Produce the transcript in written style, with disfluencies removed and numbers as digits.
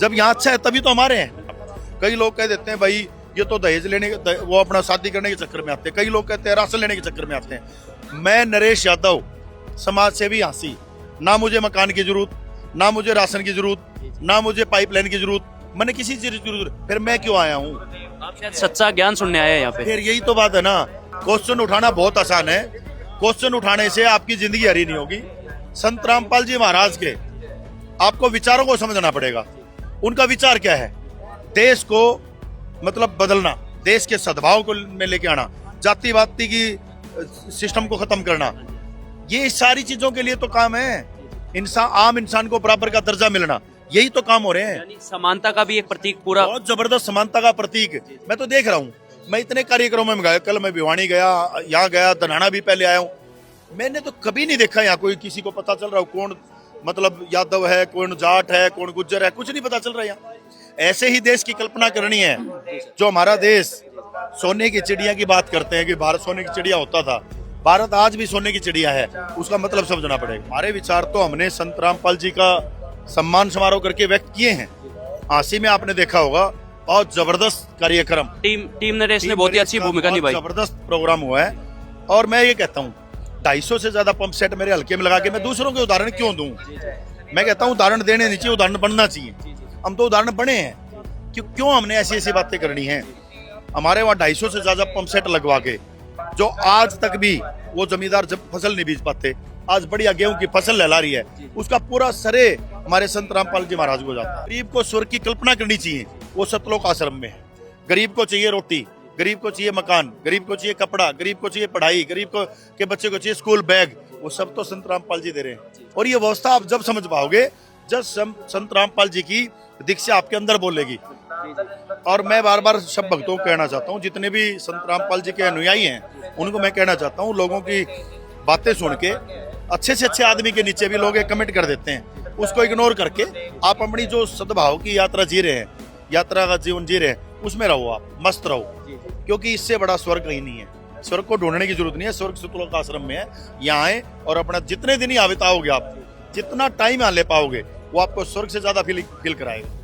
जब यहाँ अच्छा है तभी तो हमारे हैं। कई लोग कह देते हैं भाई ये तो दहेज लेने के, वो अपना शादी करने के चक्कर में आते हैं। कई लोग कहते हैं राशन लेने के चक्कर में आते हैं। मैं नरेश यादव, समाज सेवी हांसी, ना मुझे मकान की जरूरत, ना मुझे राशन की जरूरत, ना मुझे पाइपलाइन की जरूरत, मैंने किसी चीज की जरूरत, फिर मैं क्यों आया हूँ? आप शायद सच्चा ज्ञान सुनने आए हैं यहाँ पे। फिर यही तो बात है ना, क्वेश्चन उठाना बहुत आसान है, क्वेश्चन उठाने से आपकी जिंदगी हरी नहीं होगी। संत रामपाल जी महाराज के आपको विचारों को समझना पड़ेगा। उनका विचार क्या है? देश को मतलब बदलना, देश के सद्भाव को में लेके आना, जातिवादी की सिस्टम को खत्म करना, ये सारी चीजों के लिए तो काम है। आम इंसान को बराबर का दर्जा मिलना, यही तो काम हो रहे हैं। यानी समानता का भी एक प्रतीक पूरा। बहुत जबरदस्त समानता का प्रतीक। मैं तो देख रहा हूँ, मैं इतने कार्यक्रमों में गया, कल मैं भिवानी गया, यहाँ गया, धनाना भी पहले आया हूँ। मैंने तो कभी नहीं देखा यहाँ कोई किसी को पता चल रहा हो कौन मतलब यादव है, कौन जाट है, कौन गुज्जर है, कुछ नहीं पता चल रहा है यहाँ। ऐसे ही देश की कल्पना करनी है। जो हमारा देश सोने की चिड़िया की बात करते हैं कि भारत सोने की चिड़िया होता था, भारत आज भी सोने की चिड़िया है, उसका मतलब समझना पड़ेगा। हमारे विचार तो हमने संत रामपाल जी का सम्मान समारोह करके व्यक्त किए हैं। हांसी में आपने देखा होगा, बहुत जबरदस्त कार्यक्रम, टीम नरेश ने बहुत ही अच्छी भूमिका निभाई। जबरदस्त प्रोग्राम हुआ है। और मैं ये कहता हूँ 250 से ज्यादा पंप सेट मेरे हल्के में लगा के मैं दूसरों के उदाहरण क्यों दूं? मैं कहता हूँ उदाहरण देने नहीं चाहिए, उदाहरण बनना चाहिए। हम तो उदाहरण बने हैं, क्यों हमने ऐसी ऐसी बातें करनी है? हमारे वहाँ 250 से ज्यादा पंप सेट लगवा के, जो आज तक भी वो जमींदार जब फसल नहीं बीज पाते, आज बढ़िया गेहूं की फसल लहला रही है, उसका पूरा श्रेय हमारे संत रामपाल जी महाराज को जाता है। गरीब को स्वर्ग की कल्पना करनी चाहिए, वो सतलोक आश्रम में है। गरीब को चाहिए रोटी, गरीब को चाहिए मकान, गरीब को चाहिए कपड़ा, गरीब को चाहिए पढ़ाई, गरीब को के बच्चे को चाहिए स्कूल बैग, वो सब तो संत रामपाल जी दे रहे हैं। और ये व्यवस्था आप जब समझ पाओगे जब संत रामपाल जी की दीक्षा आपके अंदर बोलेगी। और मैं बार बार सब भक्तों को कहना चाहता हूँ, जितने भी संत रामपाल जी के अनुयायी हैं, उनको मैं कहना चाहता हूँ, लोगों की बातें सुन के अच्छे से अच्छे आदमी के नीचे भी लोग एक कमेंट कर देते हैं, उसको इग्नोर करके आप अपनी जो सद्भाव की यात्रा जी रहे हैं, यात्रा का जीवन जी रहे हैं, उसमें रहो, आप मस्त रहो, क्योंकि इससे बड़ा स्वर्ग कहीं नहीं है। स्वर्ग को ढूंढने की जरूरत नहीं है, स्वर्ग सतलोक आश्रम में है। यहाँ आए और अपना जितने दिन ही बिताओगे, आप जितना टाइम यहाँ ले पाओगे, वो आपको स्वर्ग से ज्यादा फील कराएगा।